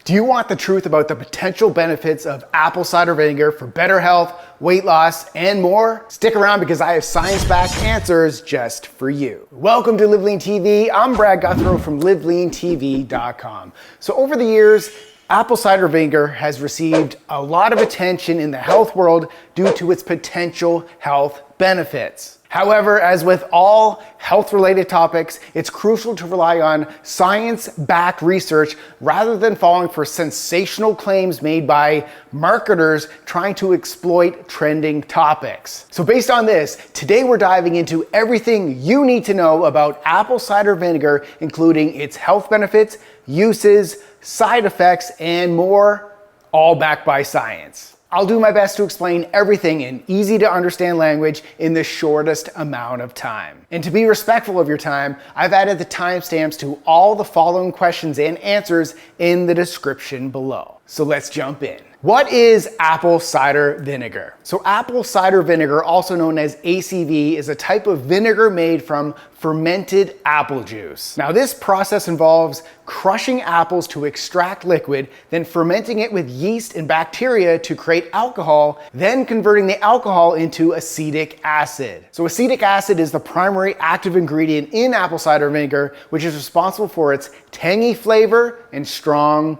Do you want the truth about the potential benefits of apple cider vinegar for better health, weight loss, and more? Stick around because I have science-backed answers just for you. Welcome to Live Lean TV. I'm Brad Guthrow from LiveLeanTV.com. So over the years, apple cider vinegar has received a lot of attention in the health world due to its potential health benefits. However, as with all health-related topics, it's crucial to rely on science-backed research rather than falling for sensational claims made by marketers trying to exploit trending topics. So based on this, today we're diving into everything you need to know about apple cider vinegar, including its health benefits, uses, side effects, and more, all backed by science. I'll do my best to explain everything in easy to understand language in the shortest amount of time. And to be respectful of your time, I've added the timestamps to all the following questions and answers in the description below. So let's jump in. What is apple cider vinegar? So apple cider vinegar, also known as ACV, is a type of vinegar made from fermented apple juice. Now this process involves crushing apples to extract liquid, then fermenting it with yeast and bacteria to create alcohol, then converting the alcohol into acetic acid. So acetic acid is the primary active ingredient in apple cider vinegar, which is responsible for its tangy flavor and strong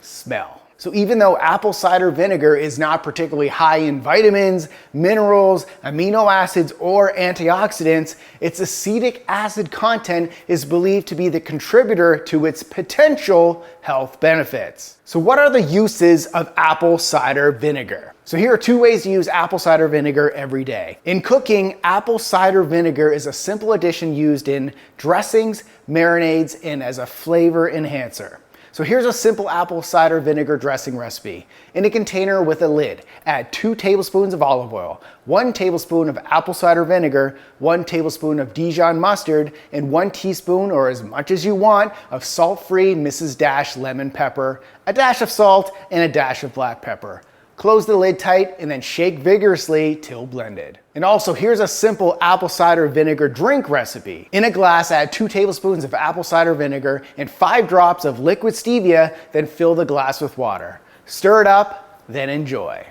smell. So even though apple cider vinegar is not particularly high in vitamins, minerals, amino acids, or antioxidants, its acetic acid content is believed to be the contributor to its potential health benefits. So what are the uses of apple cider vinegar? So here are two ways to use apple cider vinegar every day. In cooking, apple cider vinegar is a simple addition used in dressings, marinades, and as a flavor enhancer. So here's a simple apple cider vinegar dressing recipe. In a container with a lid, add 2 tablespoons of olive oil, 1 tablespoon of apple cider vinegar, 1 tablespoon of Dijon mustard, and 1 teaspoon, or as much as you want, of salt-free Mrs. Dash lemon pepper, a dash of salt, and a dash of black pepper. Close the lid tight and then shake vigorously till blended. And also, here's a simple apple cider vinegar drink recipe. In a glass, add 2 tablespoons of apple cider vinegar and 5 drops of liquid stevia, then fill the glass with water. Stir it up, then enjoy.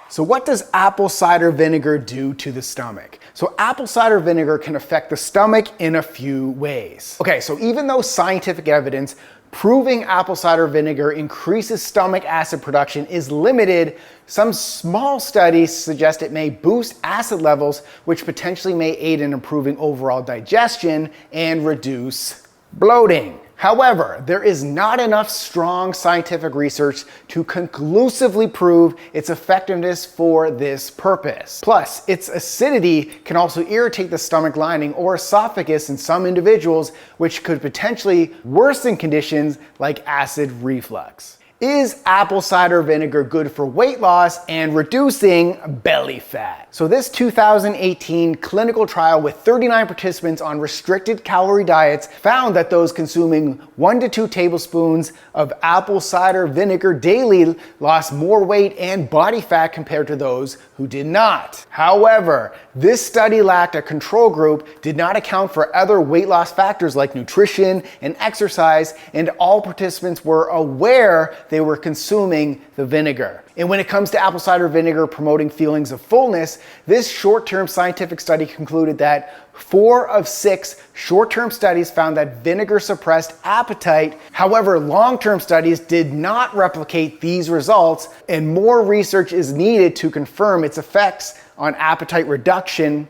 So what does apple cider vinegar do to the stomach? So apple cider vinegar can affect the stomach in a few ways. Okay, so even though scientific evidence proving apple cider vinegar increases stomach acid production is limited, some small studies suggest it may boost acid levels, which potentially may aid in improving overall digestion and reduce bloating. However, there is not enough strong scientific research to conclusively prove its effectiveness for this purpose. Plus, its acidity can also irritate the stomach lining or esophagus in some individuals, which could potentially worsen conditions like acid reflux. Is apple cider vinegar good for weight loss and reducing belly fat? So this 2018 clinical trial with 39 participants on restricted calorie diets found that those consuming 1 to 2 tablespoons of apple cider vinegar daily lost more weight and body fat compared to those who did not. However, this study lacked a control group, did not account for other weight loss factors like nutrition and exercise, and all participants were aware they were consuming the vinegar. And when it comes to apple cider vinegar promoting feelings of fullness, this short-term scientific study concluded that 4 of 6 short-term studies found that vinegar suppressed appetite. However, long-term studies did not replicate these results, and more research is needed to confirm its effects on appetite reduction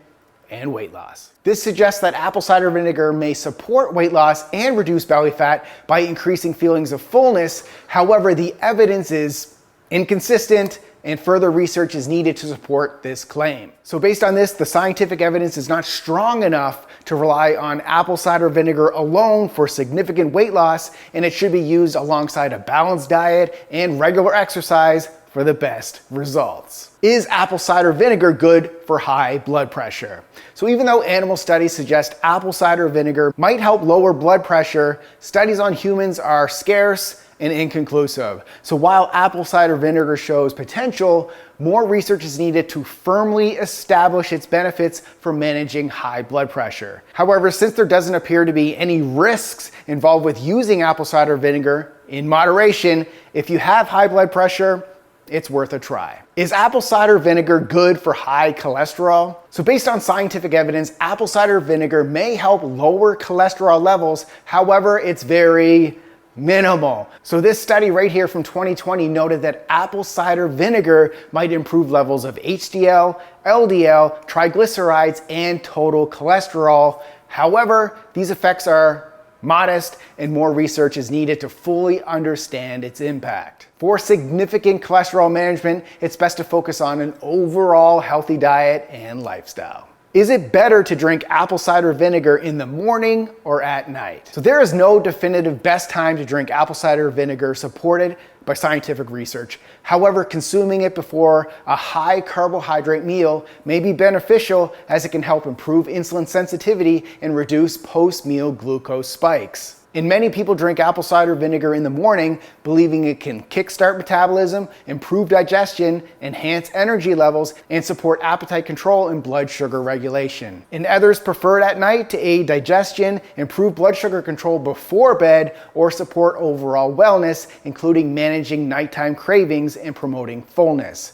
and weight loss. This suggests that apple cider vinegar may support weight loss and reduce belly fat by increasing feelings of fullness. However, the evidence is inconsistent and further research is needed to support this claim. So based on this, the scientific evidence is not strong enough to rely on apple cider vinegar alone for significant weight loss, and it should be used alongside a balanced diet and regular exercise for the best results. Is apple cider vinegar good for high blood pressure? So even though animal studies suggest apple cider vinegar might help lower blood pressure, studies on humans are scarce and inconclusive. So while apple cider vinegar shows potential, more research is needed to firmly establish its benefits for managing high blood pressure. However, since there doesn't appear to be any risks involved with using apple cider vinegar in moderation, if you have high blood pressure, it's worth a try. Is apple cider vinegar good for high cholesterol? So based on scientific evidence, apple cider vinegar may help lower cholesterol levels. However, it's very minimal. So this study right here from 2020 noted that apple cider vinegar might improve levels of HDL, LDL, triglycerides, and total cholesterol. However, these effects are modest, and more research is needed to fully understand its impact. For significant cholesterol management, it's best to focus on an overall healthy diet and lifestyle. Is it better to drink apple cider vinegar in the morning or at night? So there is no definitive best time to drink apple cider vinegar supported by scientific research. However, consuming it before a high carbohydrate meal may be beneficial as it can help improve insulin sensitivity and reduce post-meal glucose spikes. And many people drink apple cider vinegar in the morning, believing it can kickstart metabolism, improve digestion, enhance energy levels, and support appetite control and blood sugar regulation. And others prefer it at night to aid digestion, improve blood sugar control before bed, or support overall wellness, including managing nighttime cravings and promoting fullness.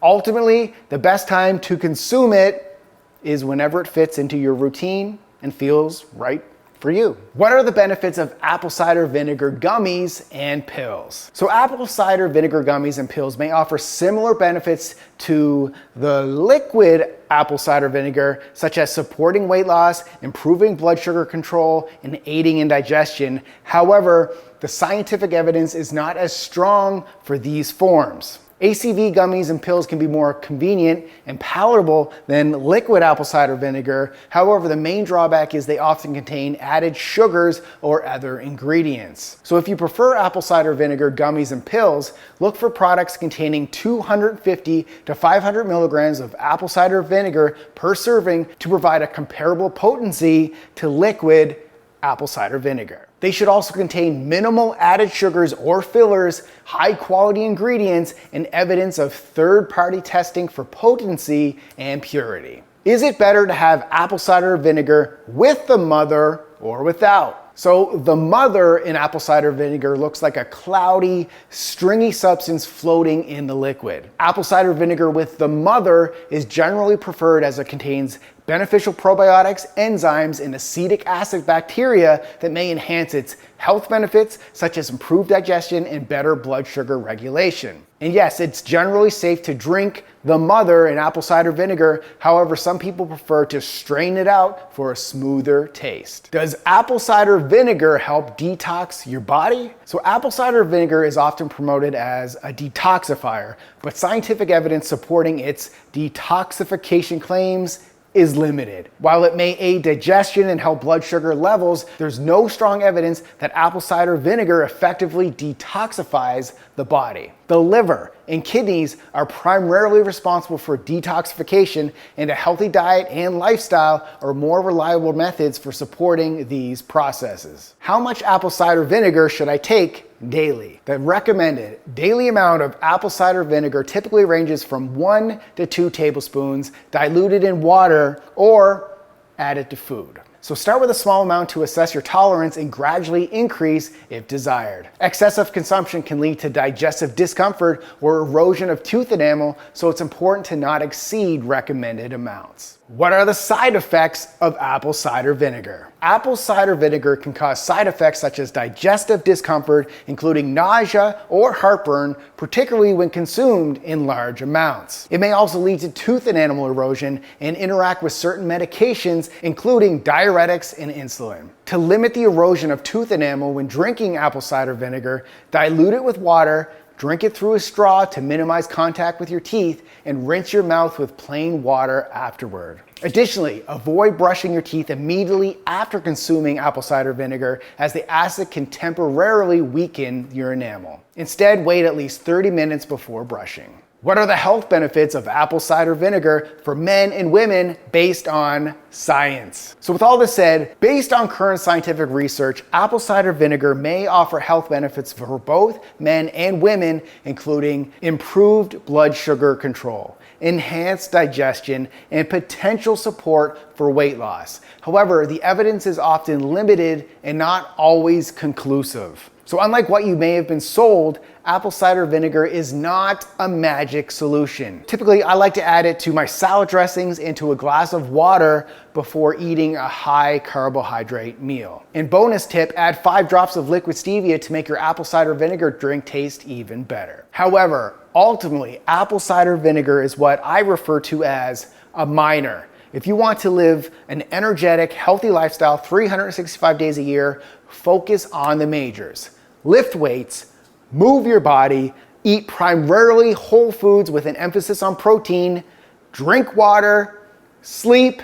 Ultimately, the best time to consume it is whenever it fits into your routine and feels right for you. What are the benefits of apple cider vinegar gummies and pills? So apple cider vinegar gummies and pills may offer similar benefits to the liquid apple cider vinegar, such as supporting weight loss, improving blood sugar control, and aiding in digestion. However, the scientific evidence is not as strong for these forms. ACV gummies and pills can be more convenient and palatable than liquid apple cider vinegar. However, the main drawback is they often contain added sugars or other ingredients. So if you prefer apple cider vinegar gummies and pills, look for products containing 250 to 500 milligrams of apple cider vinegar per serving to provide a comparable potency to liquid apple cider vinegar. They should also contain minimal added sugars or fillers, high quality ingredients, and evidence of third-party testing for potency and purity. Is it better to have apple cider vinegar with the mother or without? So the mother in apple cider vinegar looks like a cloudy, stringy substance floating in the liquid. Apple cider vinegar with the mother is generally preferred as it contains beneficial probiotics, enzymes, and acetic acid bacteria that may enhance its health benefits, such as improved digestion and better blood sugar regulation. And yes, it's generally safe to drink the mother in apple cider vinegar. However, some people prefer to strain it out for a smoother taste. Does apple cider vinegar help detox your body? So apple cider vinegar is often promoted as a detoxifier, but scientific evidence supporting its detoxification claims is limited. While it may aid digestion and help blood sugar levels, there's no strong evidence that apple cider vinegar effectively detoxifies the body. The liver and kidneys are primarily responsible for detoxification, and a healthy diet and lifestyle are more reliable methods for supporting these processes. How much apple cider vinegar should I take daily? The recommended daily amount of apple cider vinegar typically ranges from 1 to 2 tablespoons diluted in water or added to food. So start with a small amount to assess your tolerance and gradually increase if desired. Excessive consumption can lead to digestive discomfort or erosion of tooth enamel, so it's important to not exceed recommended amounts. What are the side effects of apple cider vinegar? Apple cider vinegar can cause side effects such as digestive discomfort, including nausea or heartburn, particularly when consumed in large amounts. It may also lead to tooth enamel erosion and interact with certain medications, including diuretics and insulin. To limit the erosion of tooth enamel when drinking apple cider vinegar, dilute it with water, drink it through a straw to minimize contact with your teeth, and rinse your mouth with plain water afterward. Additionally, avoid brushing your teeth immediately after consuming apple cider vinegar, as the acid can temporarily weaken your enamel. Instead, wait at least 30 minutes before brushing. What are the health benefits of apple cider vinegar for men and women based on science? So with all this said, based on current scientific research, apple cider vinegar may offer health benefits for both men and women, including improved blood sugar control, enhanced digestion, and potential support for weight loss. However, the evidence is often limited and not always conclusive. So unlike what you may have been sold, apple cider vinegar is not a magic solution. Typically, I like to add it to my salad dressings into a glass of water before eating a high carbohydrate meal. And bonus tip, add 5 drops of liquid stevia to make your apple cider vinegar drink taste even better. However, ultimately, apple cider vinegar is what I refer to as a minor. If you want to live an energetic, healthy lifestyle 365 days a year, focus on the majors. Lift weights, move your body, eat primarily whole foods with an emphasis on protein, drink water, sleep,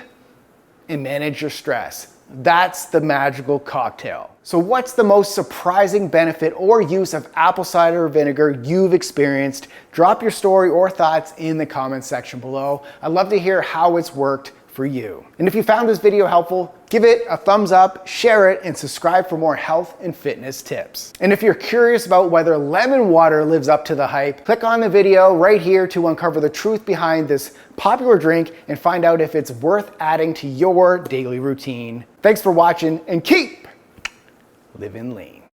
and manage your stress. That's the magical cocktail. So what's the most surprising benefit or use of apple cider vinegar you've experienced? Drop your story or thoughts in the comments section below. I'd love to hear how it's worked for you. And if you found this video helpful, give it a thumbs up, share it, and subscribe for more health and fitness tips. And if you're curious about whether lemon water lives up to the hype, click on the video right here to uncover the truth behind this popular drink and find out if it's worth adding to your daily routine. Thanks for watching and keep living lean.